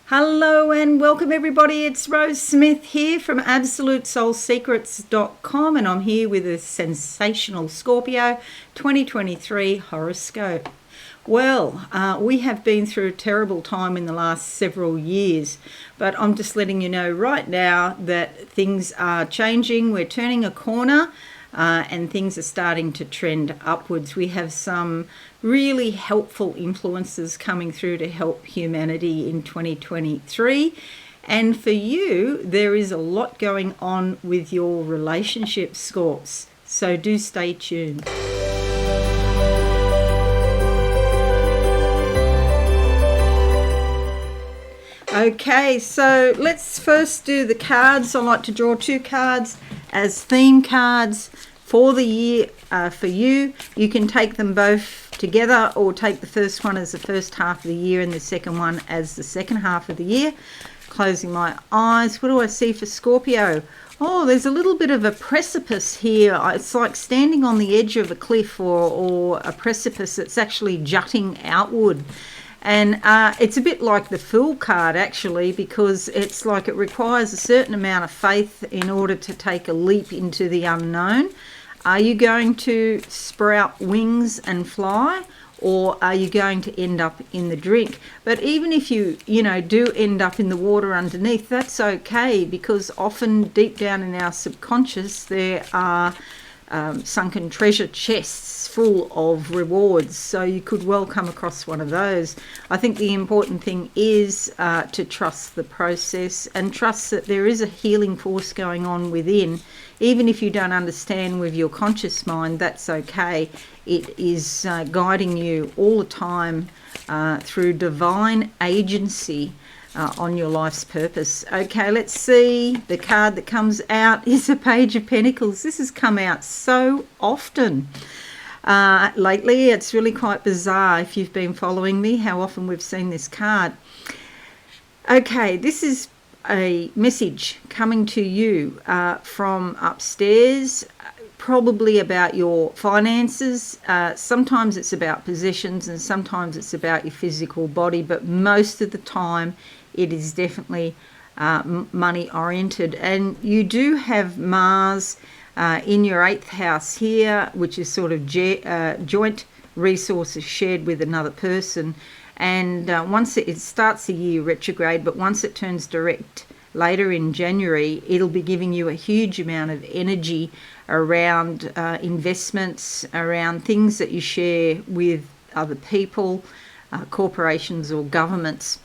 Hello and welcome everybody. It's Rose Smith here from AbsoluteSoulSecrets.com, and I'm here with a sensational Scorpio 2023 horoscope. Well, we have been through a terrible time in the last several years, but I'm just letting you know right now that things are changing. We're turning a corner. And things are starting to trend upwards. We have some really helpful influences coming through to help humanity in 2023. And for you, there is a lot going on with your relationship, Scorps. So do stay tuned. Okay, so let's first do the cards. I like to draw two cards as theme cards for the year for you. You can take them both together or take the first one as the first half of the year and the second one as the second half of the year. Closing my eyes. What do I see for Scorpio? Oh, there's a little bit of a precipice here. It's like standing on the edge of a cliff or a precipice that's actually jutting outward. And it's a bit like the Fool card, actually, because it's like it requires a certain amount of faith in order to take a leap into the unknown. Are you going to sprout wings and fly, or are you going to end up in the drink? But even if you do end up in the water underneath, that's okay, because often deep down in our subconscious there are sunken treasure chests full of rewards, so you could well come across one of those. I think the important thing is to trust the process and trust that there is a healing force going on within. Even if you don't understand with your conscious mind, that's okay. It is guiding you all the time through divine agency on your life's purpose. Okay, let's see. The card that comes out is a Page of Pentacles. This has come out so often lately. It's really quite bizarre if you've been following me, how often we've seen this card. Okay, this is a message coming to you from upstairs, probably about your finances. Sometimes it's about possessions and sometimes it's about your physical body, but most of the time it is definitely money oriented. And you do have Mars in your 8th house here, which is sort of joint resources shared with another person. And once it starts the year retrograde, but once it turns direct later in January, it'll be giving you a huge amount of energy around investments, around things that you share with other people, corporations or governments.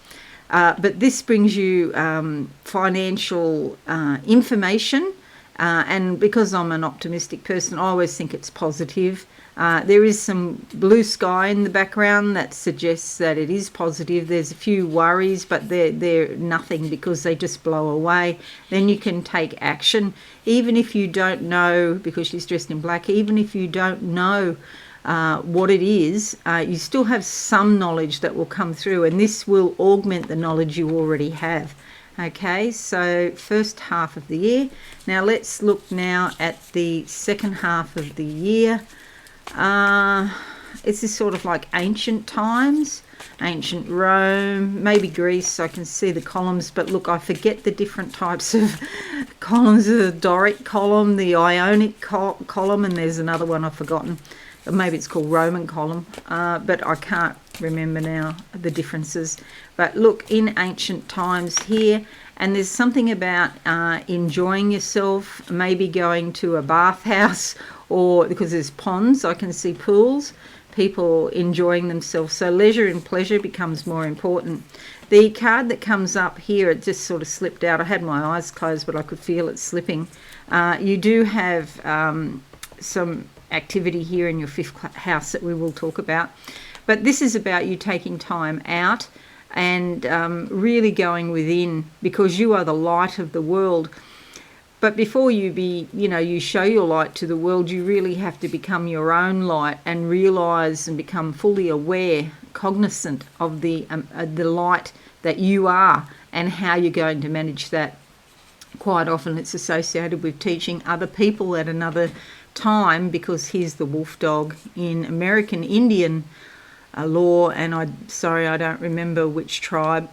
But this brings you financial information. And because I'm an optimistic person, I always think it's positive. There is some blue sky in the background that suggests that it is positive. There's a few worries, but they're nothing because they just blow away. Then you can take action. Even if you don't know, because she's dressed in black, even if you don't know what it is, you still have some knowledge that will come through, and this will augment the knowledge you already have. Okay, so first half of the year. Now let's look now at the second half of the year. This is sort of like ancient times, ancient Rome, maybe Greece. I can see the columns, but look, I forget the different types of columns. The Doric column, the Ionic column, and there's another one I've forgotten. Maybe it's called Roman column, but I can't remember now the differences. But look, in ancient times here, and there's something about enjoying yourself, maybe going to a bathhouse, or because there's ponds, I can see pools, people enjoying themselves. So leisure and pleasure becomes more important. The card that comes up here, it just sort of slipped out. I had my eyes closed, but I could feel it slipping. You do have some activity here in your 5th house that we will talk about, but this is about you taking time out and really going within, because you are the light of the world. But before you show your light to the world, you really have to become your own light and realize and become fully aware, cognizant of the light that you are and how you're going to manage that. Quite often it's associated with teaching other people at another time, because he's the wolf dog in American Indian law, and I don't remember which tribe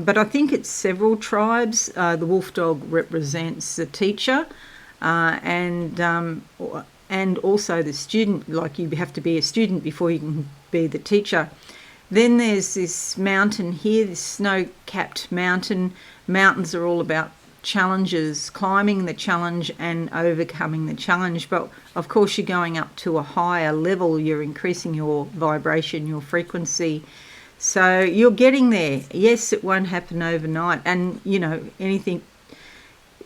but I think it's several tribes. The wolf dog represents the teacher, and also the student. Like, you have to be a student before you can be the teacher. Then there's this mountain here, this snow-capped mountain. Mountains are all about challenges, climbing the challenge and overcoming the challenge. But of course, you're going up to a higher level. You're increasing your vibration, your frequency. So you're getting there. Yes, it won't happen overnight. And, you know, anything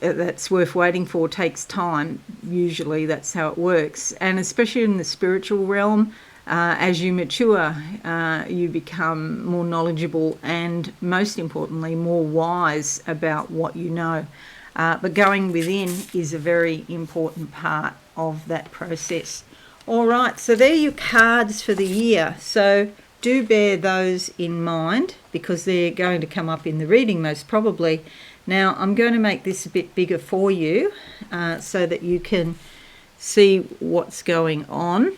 that's worth waiting for takes time. Usually that's how it works. And especially in the spiritual realm, as you mature, you become more knowledgeable and, most importantly, more wise about what you know. But going within is a very important part of that process. All right, so there are your cards for the year. So do bear those in mind, because they're going to come up in the reading most probably. Now, I'm going to make this a bit bigger for you so that you can see what's going on.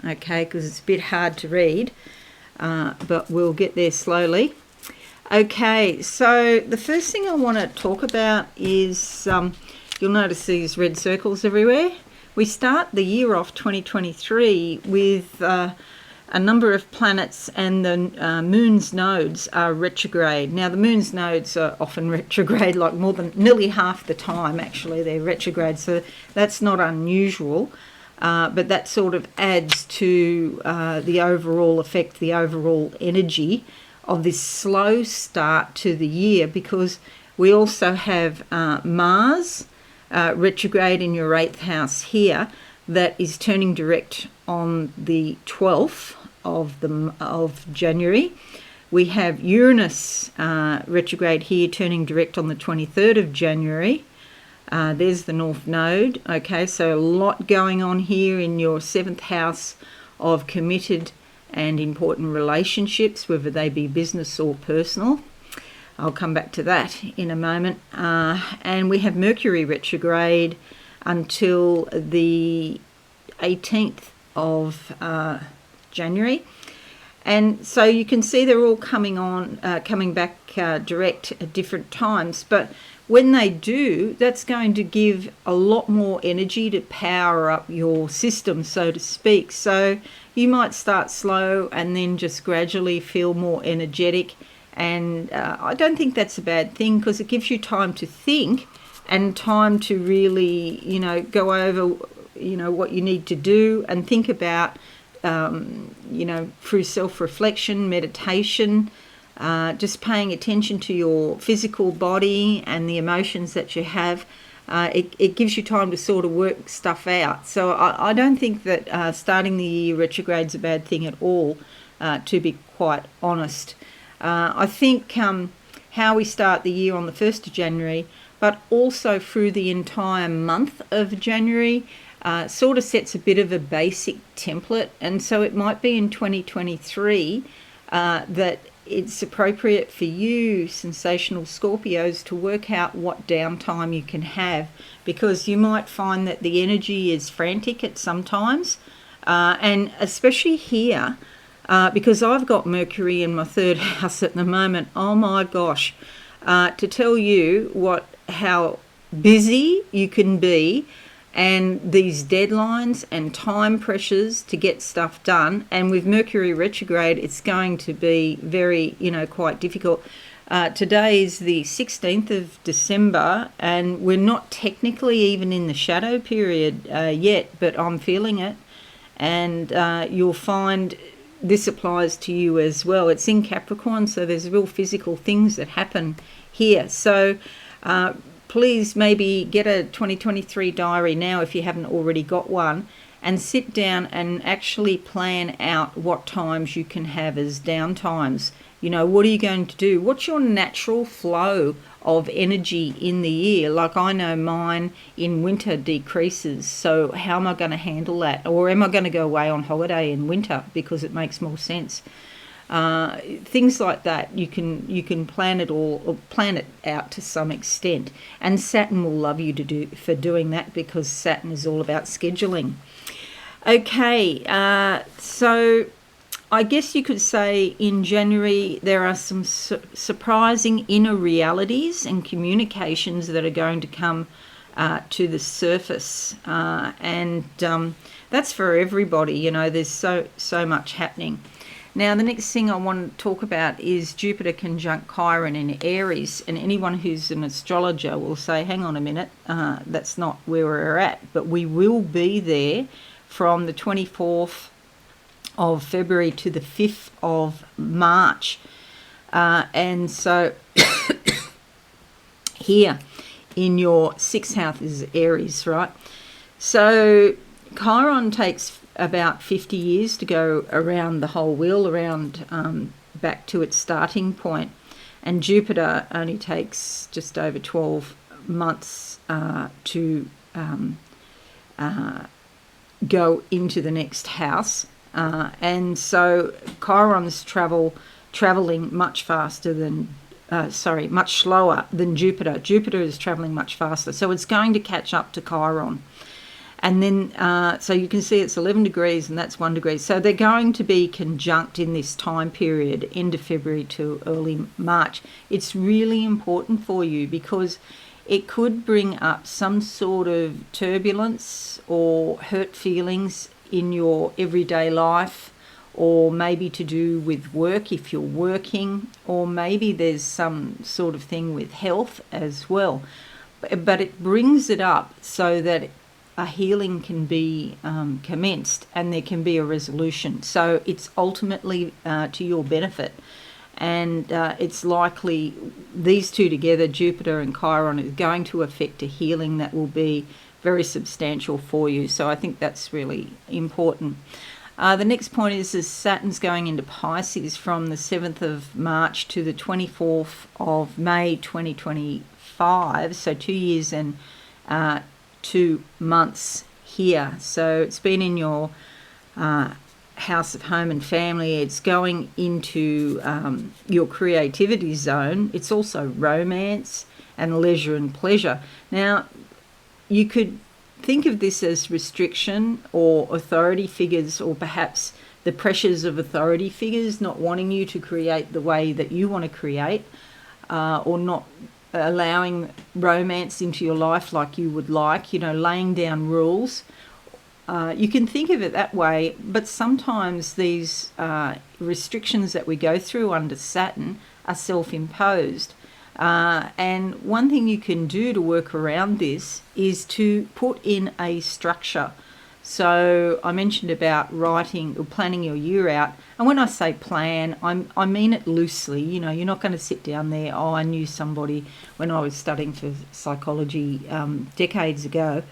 Okay, because it's a bit hard to read, but we'll get there slowly. Okay, so the first thing I want to talk about is, you'll notice these red circles everywhere. We start the year off 2023 with a number of planets, and the moon's nodes are retrograde. Now, the moon's nodes are often retrograde, like nearly half the time, actually, they're retrograde, so that's not unusual. But that sort of adds to the overall effect, the overall energy of this slow start to the year, because we also have Mars retrograde in your 8th house here, that is turning direct on the 12th of January. We have Uranus retrograde here, turning direct on the 23rd of January. There's the North Node. Okay, so a lot going on here in your 7th house of committed and important relationships, whether they be business or personal. I'll come back to that in a moment. And we have Mercury retrograde until the 18th of January. And so you can see they're all coming back direct at different times. But when they do, that's going to give a lot more energy to power up your system, so to speak. So you might start slow and then just gradually feel more energetic. And I don't think that's a bad thing, because it gives you time to think and time to really, go over, what you need to do, and think about, through self-reflection, meditation, just paying attention to your physical body and the emotions that you have. It gives you time to sort of work stuff out. So I don't think that starting the year retrograde's a bad thing at all, to be quite honest. I think how we start the year on the 1st of January, but also through the entire month of January, sort of sets a bit of a basic template. And so it might be in 2023 that it's appropriate for you, sensational Scorpios, to work out what downtime you can have, because you might find that the energy is frantic at some times, and especially here, because I've got Mercury in my 3rd house at the moment. Oh my gosh, to tell you how busy you can be, and these deadlines and time pressures to get stuff done. And with Mercury retrograde, it's going to be very, quite difficult. Today is the 16th of December, and we're not technically even in the shadow period yet, but I'm feeling it. And you'll find this applies to you as well. It's in Capricorn, so there's real physical things that happen here. So please maybe get a 2023 diary now if you haven't already got one, and sit down and actually plan out what times you can have as down times. What are you going to do? What's your natural flow of energy in the year? Like, I know mine in winter decreases, so how am I going to handle that? Or am I going to go away on holiday in winter because it makes more sense? Things like that, you can plan it all, or plan it out to some extent, and Saturn will love you for doing that, because Saturn is all about scheduling. Okay, so I guess you could say in January there are some surprising inner realities and communications that are going to come to the surface, and that's for everybody. You know, there's so much happening. Now, the next thing I want to talk about is Jupiter conjunct Chiron in Aries, and anyone who's an astrologer will say, hang on a minute, that's not where we're at, but we will be there from the 24th of February to the 5th of March. And so here in your 6th house is Aries, right? So Chiron takes about 50 years to go around the whole wheel, around back to its starting point. And Jupiter only takes just over 12 months to go into the next house. And so Chiron's traveling much faster than, much slower than Jupiter. Jupiter is traveling much faster. So it's going to catch up to Chiron. And then, so you can see it's 11 degrees and that's 1 degree. So they're going to be conjunct in this time period, end of February to early March. It's really important for you because it could bring up some sort of turbulence or hurt feelings in your everyday life, or maybe to do with work if you're working, or maybe there's some sort of thing with health as well. But it brings it up so that a healing can be commenced and there can be a resolution. So it's ultimately to your benefit. And it's likely these two together, Jupiter and Chiron, is going to affect a healing that will be very substantial for you. So I think that's really important. The next point is Saturn's going into Pisces from the 7th of March to the 24th of May 2025. So 2 years and 2 months here. So it's been in your house of home and family. It's going into your creativity zone. It's also romance and leisure and pleasure. Now, you could think of this as restriction or authority figures, or perhaps the pressures of authority figures not wanting you to create the way that you want to create, or not allowing romance into your life like you would like, you know, laying down rules. You can think of it that way, but sometimes these restrictions that we go through under Saturn are self-imposed. And one thing you can do to work around this is to put in a structure. So I mentioned about writing or planning your year out. And when I say plan, I mean it loosely. You know, you're not going to sit down there, oh, I knew somebody when I was studying for psychology decades ago.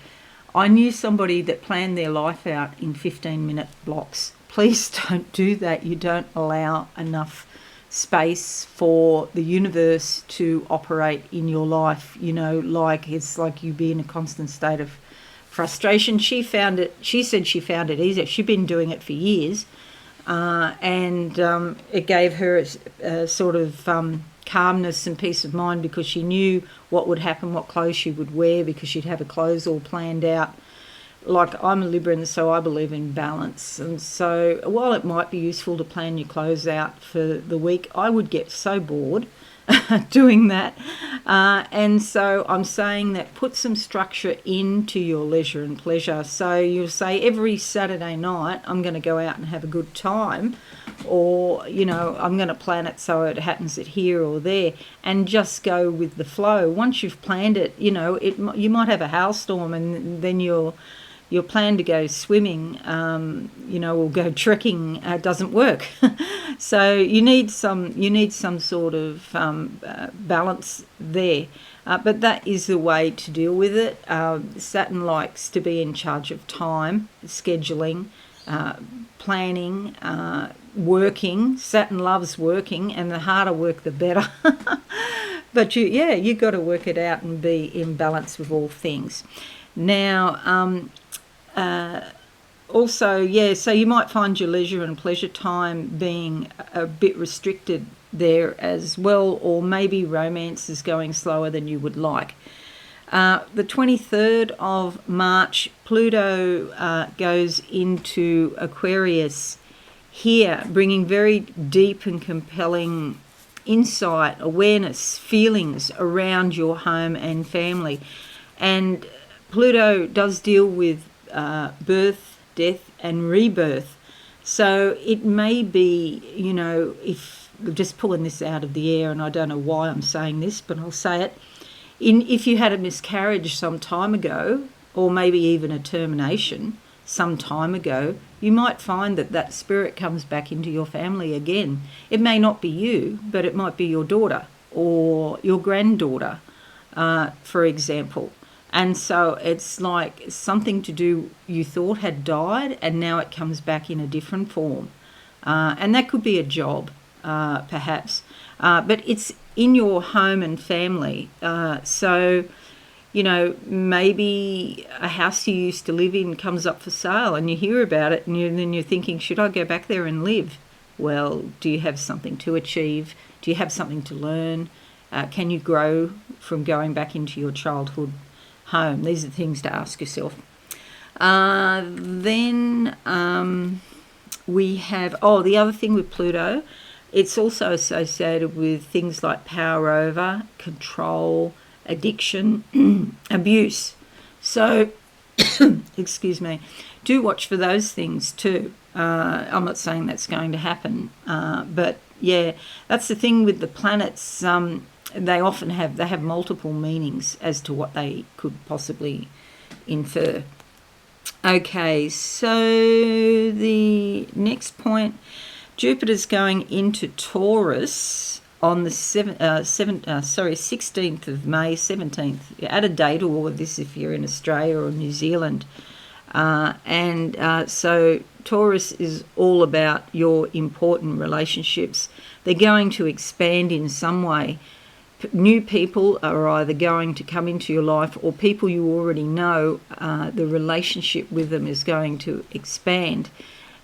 I knew somebody that planned their life out in 15-minute blocks. Please don't do that. You don't allow enough space for the universe to operate in your life. You know, like it's like you be in a constant state of frustration. She said she found it easier. She'd been doing it for years, and it gave her a sort of calmness and peace of mind, because she knew what would happen, what clothes she would wear, because she'd have her clothes all planned out. Like, I'm a Libran, so I believe in balance. And so while it might be useful to plan your clothes out for the week, I would get so bored doing that. And so I'm saying that put some structure into your leisure and pleasure. So you'll say every Saturday night I'm going to go out and have a good time, or, you know, I'm going to plan it so it happens at here or there, and just go with the flow. Once you've planned it, you know, you might have a hailstorm, and then your plan to go swimming, you know, or go trekking doesn't work. So you need some sort of balance there. But that is the way to deal with it. Saturn likes to be in charge of time, scheduling, planning, working. Saturn loves working, and the harder work, the better. But you got to work it out and be in balance with all things. Now, also, so you might find your leisure and pleasure time being a bit restricted there as well, or maybe romance is going slower than you would like. The 23rd of March, Pluto goes into Aquarius here, bringing very deep and compelling insight, awareness, feelings around your home and family. And Pluto does deal with birth, death, and rebirth. So it may be, if just pulling this out of the air, and I don't know why I'm saying this, but I'll say it. If you had a miscarriage some time ago, or maybe even a termination some time ago, you might find that spirit comes back into your family again. It may not be you, but it might be your daughter or your granddaughter, for example. And so it's like something to do you thought had died, and now it comes back in a different form. And that could be a job, perhaps. But it's in your home and family. So, maybe a house you used to live in comes up for sale and you hear about it, and then you're thinking, should I go back there and live? Well, do you have something to achieve? Do you have something to learn? Can you grow from going back into your childhood home? These are things to ask yourself. Then we have, the other thing with Pluto, it's also associated with things like power over, control, addiction, abuse. So, excuse me, do watch for those things too. I'm not saying that's going to happen, but yeah, that's the thing with the planets. They often have multiple meanings as to what they could possibly infer. Okay, so the next point, Jupiter's going into Taurus on the 16th of May, 17th. Add a date to all of this if you're in Australia or New Zealand. So Taurus is all about your important relationships. They're going to expand in some way. New people are either going to come into your life, or people you already know, the relationship with them is going to expand.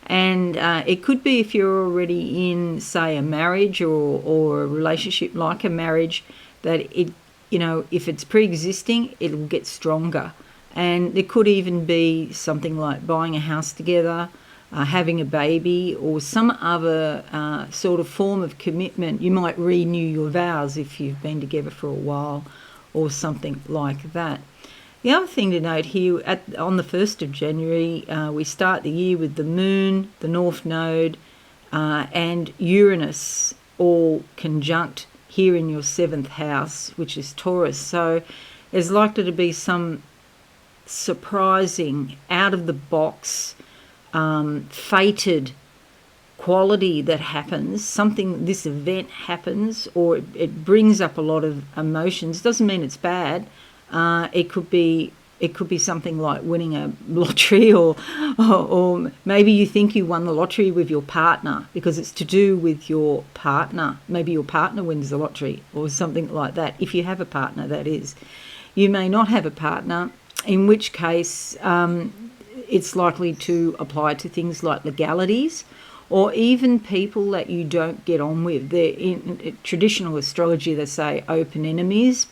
And it could be if you're already in, say, a marriage or a relationship like a marriage, that if it's pre-existing, it'll get stronger. And there could even be something like buying a house together, having a baby, or some other sort of form of commitment. You might renew your vows if you've been together for a while, or something like that. The other thing to note here, on the 1st of January, we start the year with the Moon, the North Node, and Uranus all conjunct here in your 7th house, which is Taurus. So there's likely to be some surprising, out-of-the-box, fated quality that happens. This event happens, or it brings up a lot of emotions. Doesn't mean it's bad. It could be something like winning a lottery, or maybe you think you won the lottery with your partner because it's to do with your partner. Maybe your partner wins the lottery or something like that. If you have a partner, that is. You may not have a partner, in which case it's likely to apply to things like legalities, or even people that you don't get on with. In traditional astrology, they say open enemies.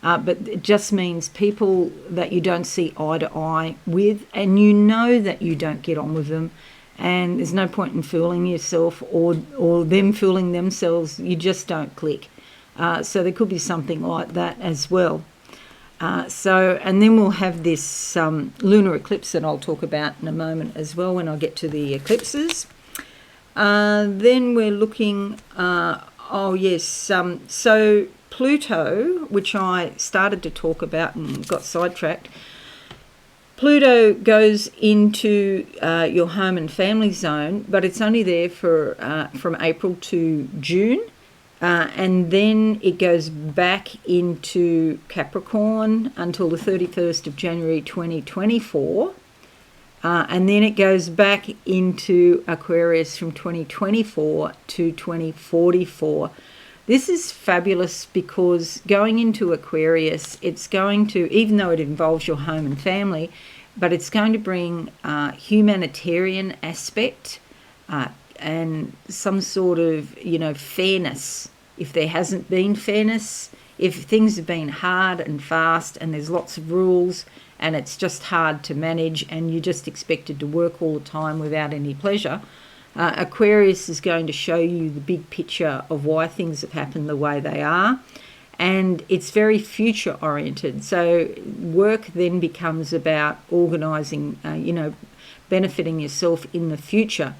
But it just means people that you don't see eye to eye with, and you know that you don't get on with them, and there's no point in fooling yourself or them fooling themselves. You just don't click. So there could be something like that as well. And then we'll have this lunar eclipse that I'll talk about in a moment as well when I get to the eclipses. Then we're looking, so Pluto, which I started to talk about and got sidetracked, Pluto goes into your home and family zone, but it's only there for from April to June, and then it goes back into Capricorn until the 31st of January 2024, and then it goes back into Aquarius from 2024 to 2044. This is fabulous because going into Aquarius, it's going to, even though it involves your home and family, but it's going to bring humanitarian aspect and some sort of, fairness. If there hasn't been fairness, if things have been hard and fast and there's lots of rules and it's just hard to manage and you're just expected to work all the time without any pleasure, Aquarius is going to show you the big picture of why things have happened the way they are, and it's very future oriented. So work then becomes about organising, benefiting yourself in the future.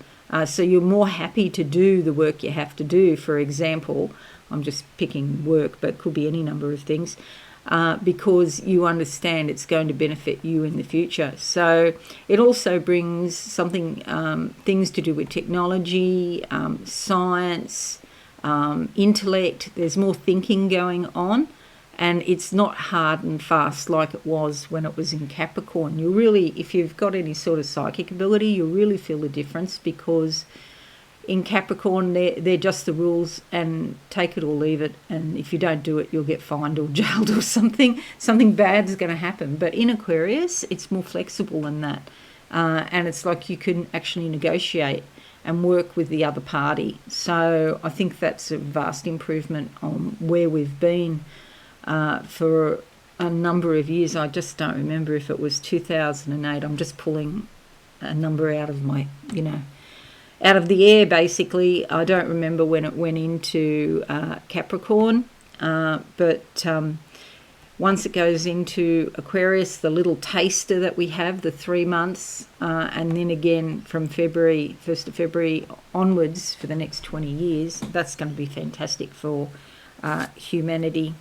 So you're more happy to do the work you have to do. For example, I'm just picking work, but it could be any number of things, because you understand it's going to benefit you in the future. So it also brings things to do with technology, science, intellect. There's more thinking going on, and it's not hard and fast like it was when it was in Capricorn. You really, if you've got any sort of psychic ability, you'll really feel the difference, because in Capricorn, they're just the rules, and take it or leave it, and if you don't do it, you'll get fined or jailed or something. Something bad is going to happen. But in Aquarius, it's more flexible than that, and it's like you can actually negotiate and work with the other party. So I think that's a vast improvement on where we've been for a number of years. I just don't remember if it was 2008. I'm just pulling a number out of my, out of the air, basically. I don't remember when it went into Capricorn, but once it goes into Aquarius, the little taster that we have, the 3 months, and then again from 1st of February onwards for the next 20 years, that's going to be fantastic for humanity.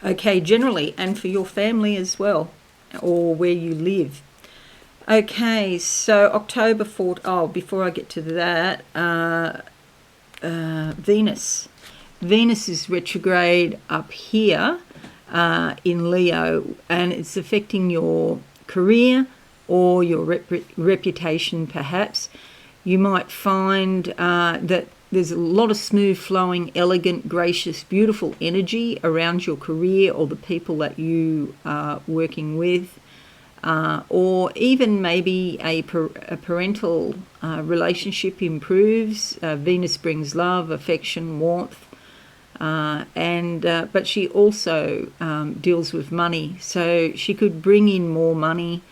Okay, generally, and for your family as well, or where you live. Okay, so October 4th, before I get to that, Venus. Venus is retrograde up here in Leo, and it's affecting your career or your reputation, perhaps. You might find that there's a lot of smooth flowing, elegant, gracious, beautiful energy around your career or the people that you are working with. Or even maybe a parental relationship improves. Venus brings love, affection, warmth, but she also deals with money. So she could bring in more money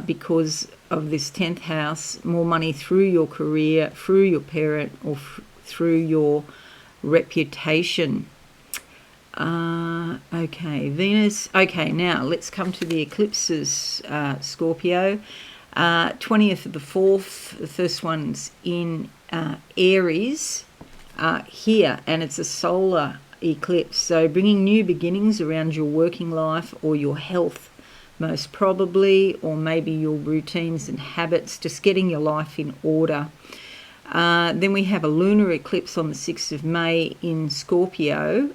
because of this 10th house, more money through your career, through your parent, or through your reputation. Okay, Venus. Okay, now let's come to the eclipses, Scorpio. 20th of the 4th, the first one's in Aries here, and it's a solar eclipse. So bringing new beginnings around your working life or your health, most probably, or maybe your routines and habits, just getting your life in order. Then we have a lunar eclipse on the 6th of May in Scorpio,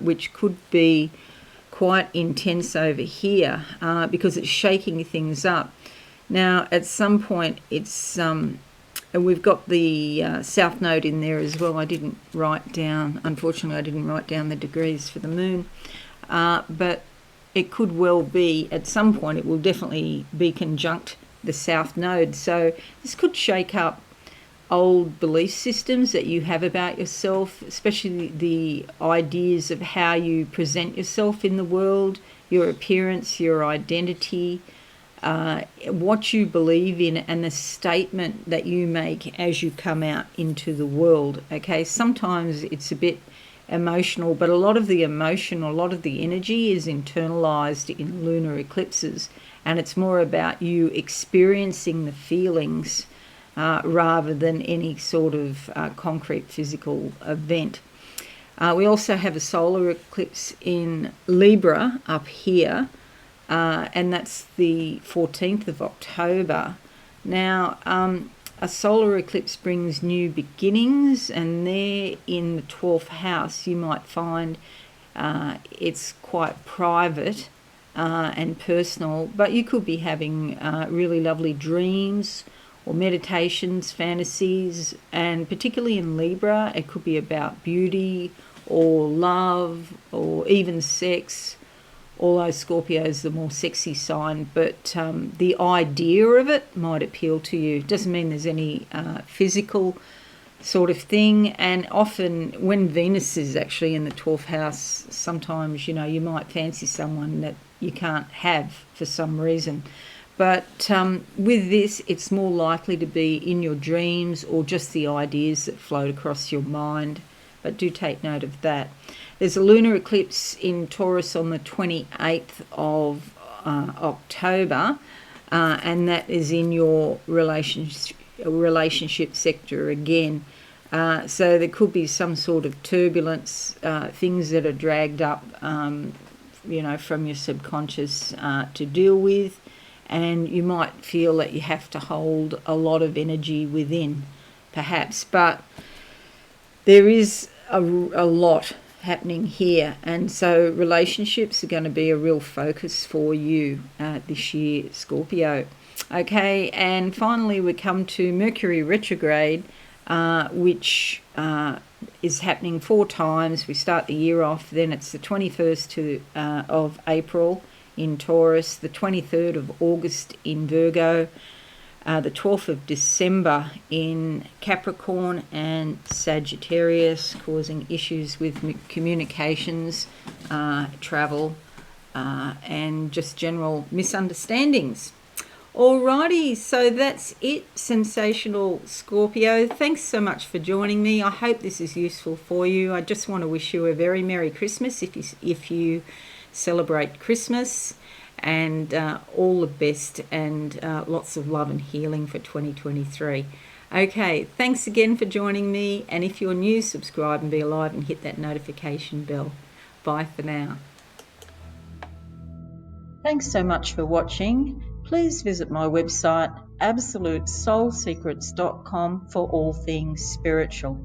which could be quite intense over here because it's shaking things up. Now, at some point, it's we've got the South Node in there as well. I didn't write down, unfortunately, I didn't write down the degrees for the moon, but it could well be, at some point, it will definitely be conjunct the South Node. So this could shake up old belief systems that you have about yourself, especially the ideas of how you present yourself in the world, your appearance, your identity, what you believe in, and the statement that you make as you come out into the world. Okay, sometimes it's a bit emotional, but a lot of the emotion, a lot of the energy is internalized in lunar eclipses, and it's more about you experiencing the feelings rather than any sort of concrete physical event. We also have a solar eclipse in Libra up here, and that's the 14th of October. Now, a solar eclipse brings new beginnings, and there in the 12th house you might find it's quite private and personal, but you could be having really lovely dreams or meditations, fantasies, and particularly in Libra, it could be about beauty or love or even sex, although Scorpio is the more sexy sign, but the idea of it might appeal to you. It doesn't mean there's any physical sort of thing, and often when Venus is actually in the 12th house, sometimes, you might fancy someone that you can't have for some reason. But with this, it's more likely to be in your dreams or just the ideas that float across your mind. But do take note of that. There's a lunar eclipse in Taurus on the 28th of October, and that is in your relationship sector again. So there could be some sort of turbulence, things that are dragged up, from your subconscious to deal with, and you might feel that you have to hold a lot of energy within, perhaps. But there is a lot happening here, and so relationships are going to be a real focus for you this year, Scorpio. Okay, and finally we come to Mercury retrograde, which is happening 4 times. We start the year off, then it's the 21st of April in Taurus, the 23rd of August in Virgo, the 12th of December in Capricorn and Sagittarius, causing issues with communications, travel, and just general misunderstandings. Alrighty, so that's it, Sensational Scorpio. Thanks so much for joining me. I hope this is useful for you. I just want to wish you a very Merry Christmas if you celebrate Christmas, and all the best, and lots of love and healing for 2023. Okay, thanks again for joining me, and if you're new, subscribe and be alive and hit that notification bell. Bye for now. Thanks so much for watching. Please visit my website absolutesoulsecrets.com for all things spiritual.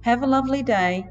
Have a lovely day.